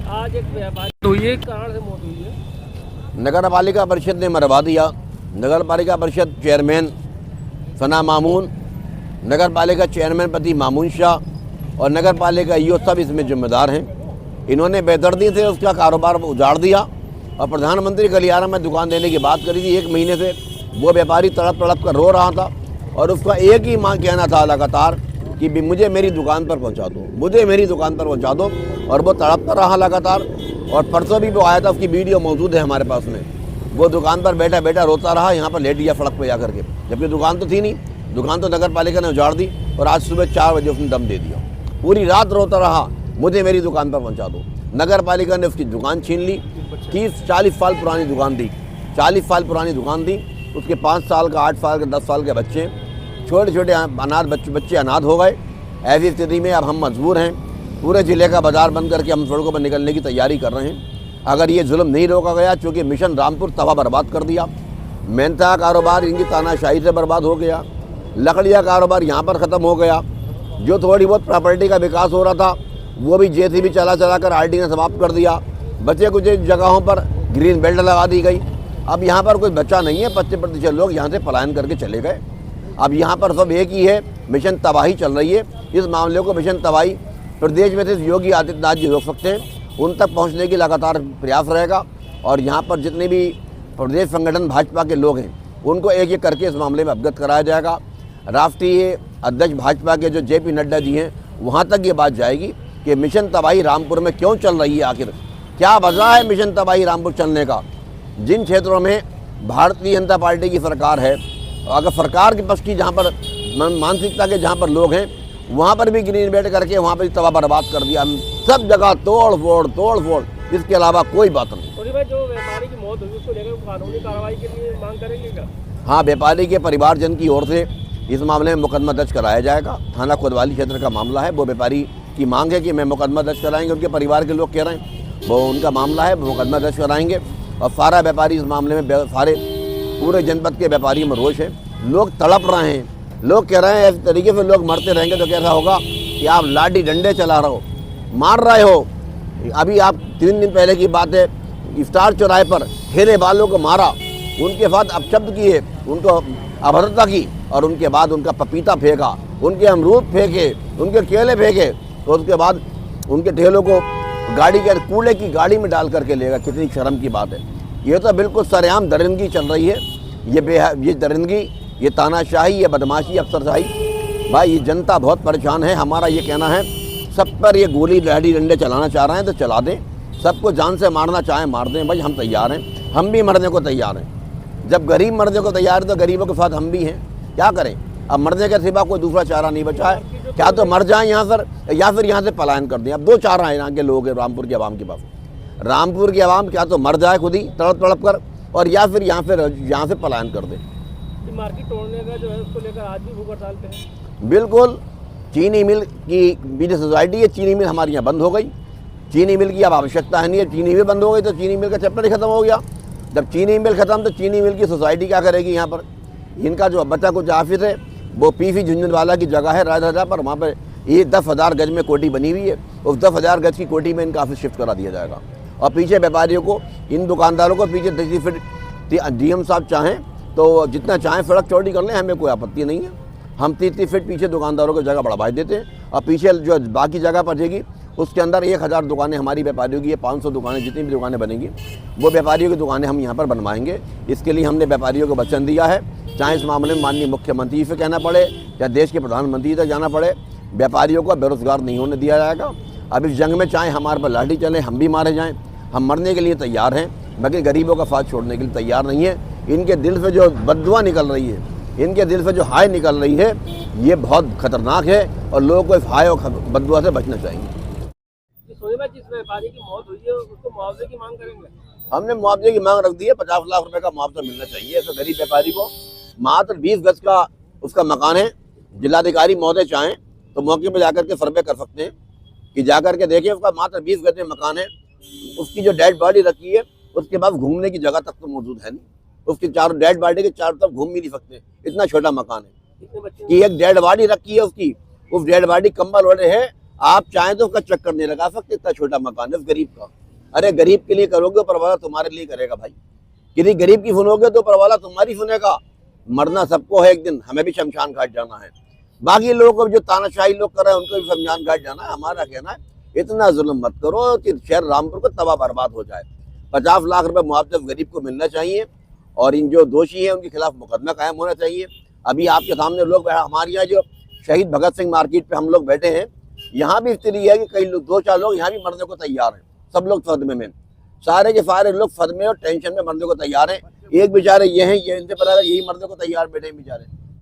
आज एक व्यापारी तो ये कारण से मौत हुई है। नगर पालिका परिषद ने मरवा दिया। नगर पालिका परिषद चेयरमैन सना मामून, नगर पालिका चेयरमैन पति मामून शाह और नगर पालिका ईओ सब इसमें जिम्मेदार हैं। इन्होंने बेदर्दी से उसका कारोबार उजाड़ दिया और प्रधानमंत्री गलियारा में दुकान देने की बात करी थी। 1 महीने से वो व्यापारी तड़प तड़प कर रो रहा था और उसका एक ही मांग कहना था लगातार कि भी मुझे मेरी दुकान पर पहुंचा दो, मुझे मेरी दुकान पर पहुंचा दो। और वो तड़प कर रहा लगातार। और परसों भी वो आया था, उसकी वीडियो मौजूद है हमारे पास में। वो दुकान पर बैठा बैठा रोता रहा, यहाँ पर लेट गया सड़क पर जाकर के, जबकि दुकान तो थी नहीं। दुकान तो नगर पालिका ने उजाड़ दी और आज सुबह 4 बजे उसने दम दे दिया। पूरी रात रोता रहा, मुझे मेरी दुकान पर पहुँचा दो। नगर पालिका ने उसकी दुकान छीन ली। 30-40 साल पुरानी दुकान दी, 40 साल पुरानी दुकान दी। उसके 5 साल का, 8 साल के, 10 साल के बच्चे, छोटे छोटे अनाथ बच्चे अनाथ हो गए। ऐसी स्थिति में अब हम मजबूर हैं, पूरे ज़िले का बाजार बंद करके हम सड़कों पर निकलने की तैयारी कर रहे हैं। अगर ये जुल्म नहीं रोका गया, चूँकि मिशन रामपुर तबाह बर्बाद कर दिया। मेहनता कारोबार इनकी तानाशाही से बर्बाद हो गया। लकड़िया कारोबार यहाँ पर ख़त्म हो गया। जो थोड़ी बहुत प्रॉपर्टी का विकास हो रहा था वो भी जेसीबी चला चला कर आरटी ने समाप्त कर दिया। बचे कुछ जगहों पर ग्रीन बेल्ट लगा दी गई। अब यहाँ पर कोई बच्चा नहीं है। 25% लोग यहाँ से पलायन करके चले गए। अब यहाँ पर सब एक ही है, मिशन तबाही चल रही है। इस मामले को मिशन तबाही प्रदेश में से योगी आदित्यनाथ जी रोक सकते हैं, उन तक पहुँचने की लगातार प्रयास रहेगा। और यहाँ पर जितने भी प्रदेश संगठन भाजपा के लोग हैं उनको एक एक करके इस मामले में अवगत कराया जाएगा। राष्ट्रीय अध्यक्ष भाजपा के जो JP नड्डा जी हैं वहाँ तक ये बात जाएगी कि मिशन तबाही रामपुर में क्यों चल रही है, आखिर क्या वजह है मिशन तबाही रामपुर चलने का। जिन क्षेत्रों में भारतीय जनता पार्टी की सरकार है, अगर सरकार के पक्ष की जहाँ पर मानसिकता के जहाँ पर लोग हैं वहाँ पर भी ग्रीन बेल्ट करके वहाँ पर तबाह बर्बाद कर दिया। सब जगह तोड़ फोड़, इसके अलावा कोई बात नहीं। और भाई जो व्यापारी की मौत हुई उसको लेकर कानूनी कार्रवाई के लिए मांग करेंगे क्या? हाँ, व्यापारी के परिवारजन की ओर से इस मामले में मुकदमा दर्ज कराया जाएगा। थाना कोतवाली क्षेत्र का मामला है। वो व्यापारी की मांग है कि मैं मुकदमा दर्ज कराएंगे। उनके परिवार के लोग कह रहे हैं वो उनका मामला है, मुकदमा दर्ज कराएंगे। और सारा व्यापारी इस मामले में, सारे पूरे जनपद के व्यापारियों में रोष है। लोग तड़प रहे हैं। लोग कह रहे हैं इस तरीके से लोग मरते रहेंगे तो कैसा होगा कि आप लाठी डंडे चला रहे हो, मार रहे हो। अभी आप 3 दिन पहले की बात है, इफ्तार चौराहे पर ठेले वालों को मारा, उनके साथ अपशब्द किए, उनको अभद्रता की और उनके बाद उनका पपीता फेंका, उनके अमरूद फेंके, उनके केले फेंके। तो उसके बाद उनके ठेलों को गाड़ी के कूड़े की गाड़ी में डाल करके लेगा। कितनी शर्म की बात है। ये तो बिल्कुल सरेआम दरिंदगी चल रही है। ये दरिंदगी, ये तानाशाही, ये बदमाशी, अफसरशाही। भाई ये जनता बहुत परेशान है। हमारा ये कहना है सब पर ये गोली लाठी डंडे चलाना चाह रहे हैं तो चला दें, सबको जान से मारना चाहें मार दें। भाई हम तैयार हैं, हम भी मरने को तैयार हैं। जब गरीब मरने को तैयार है तो गरीबों के साथ हम भी हैं। क्या करें, अब मरने के सिवा कोई दूसरा चारा नहीं बचा है। क्या तो मर जाएं यहाँ पर या फिर यहाँ से पलायन कर दें। अब 2 चारा हैं यहाँ के लोग हैं रामपुर की आवाम के पास। रामपुर की आवाम क्या तो मर जाए खुद ही तड़प तड़प कर, और या फिर यहाँ से पलायन कर दें। मार्केट तोड़ने का जो है उसको लेकर आज भी भूख हड़ताल पे हैं। बिल्कुल। चीनी मिल की बिजनेस सोसाइटी है, चीनी मिल हमारे यहाँ बंद हो गई। चीनी मिल की अब आवश्यकता है नहीं है। चीनी मिल बंद हो गई तो चीनी मिल का चैप्टर ही खत्म हो गया। जब चीनी मिल खत्म तो चीनी मिल की सोसाइटी क्या करेगी यहाँ पर। इनका जो बच्चा कुछ ऑफिस है वो PC झुंझुनवाला की जगह है राजा पर, वहाँ पर ये 10,000 गज में कोठी बनी हुई है। उस 10,000 गज की कोठी में इनका ऑफिस शिफ्ट करा दिया जाएगा। और पीछे व्यापारियों को, इन दुकानदारों को पीछे 30 फीट DM साहब चाहें तो जितना चाहें सड़क चौड़ी कर लें, हमें कोई आपत्ति नहीं है। हम 30 फीट पीछे दुकानदारों को जगह बढ़वा देते हैं और पीछे जो बाकी जगह बचेगी उसके अंदर 1000 दुकानें हमारी व्यापारियों की है। 500 दुकानें, जितनी भी दुकानें बनेंगी वो व्यापारियों की दुकानें हम यहाँ पर बनवाएंगे। इसके लिए हमने व्यापारियों को वचन दिया है, चाहे इस मामले में माननीय मुख्यमंत्री से कहना पड़े या देश के प्रधानमंत्री तक जाना पड़े, व्यापारियों को बेरोजगार नहीं होने दिया जाएगा। अब इस जंग में चाहे हमारे पर लाठी चले, हम भी मारे जाएँ, हम मरने के लिए तैयार हैं, मगर गरीबों का साथ छोड़ने के लिए तैयार नहीं है। इनके दिल से जो बददुआ निकल रही है, इनके दिल से जो हाय निकल रही है, ये बहुत खतरनाक है और लोगों को इस हाय और बददुआ से बचना चाहिए। जिस व्यापारी की मौत हुई है उसको मुआवजे की मांग करेंगे। हमने मुआवजे की मांग रख दी है। 50 लाख रुपए का मुआवजा मिलना चाहिए ऐसे गरीब व्यापारी को। मात्र 20 गज का उसका मकान है। जिलाधिकारी महोदय चाहें तो मौके पर जाकर के सर्वे कर सकते हैं कि जाकर के देखिए, उसका मात्र 20 गज में मकान है। उसकी जो डेड बॉडी रखी है उसके बाद घूमने की जगह तक तो मौजूद है नहीं। उसकी चारों डेड बॉडी के चारों तरफ घूम भी नहीं सकते, इतना छोटा मकान है कि एक डेड बॉडी रखी है उसकी। उस डेड बॉडी कंबल ओढ़े है आप चाहें तो उसका चक्कर नहीं लगा सकते, इतना छोटा मकान है उस गरीब का। अरे गरीब के लिए करोगे ऊपर वाला तुम्हारे लिए करेगा भाई। किसी गरीब की सुनोगे तो ऊपर वाला तुम्हारी सुनेगा। मरना सबको है एक दिन, हमें भी शमशान घाट जाना है। बाकी लोगों को जो तानाशाही लोग कर रहे हैं उनको भी शमशान घाट जाना है। हमारा कहना है इतना जुल्म मत करो कि शहर रामपुर को तबाह बर्बाद हो जाए। 50 लाख रुपए मुआवजा गरीब को मिलना चाहिए और इन जो दोषी हैं उनके खिलाफ मुकदमा कायम होना चाहिए। अभी आपके सामने लोग, हमारे यहाँ जो शहीद भगत सिंह मार्केट पे हम लोग बैठे हैं, यहाँ भी स्थिति है कि कई लोग, 2-4 लोग यहाँ भी मरने को तैयार हैं। सब लोग सदमे में, सारे के सारे लोग सदमे और टेंशन में मरने को तैयार हैं। एक बेचारे ये हैं, ये इनसे पता है यही मरने को तैयार बैठे हैं बेचारे।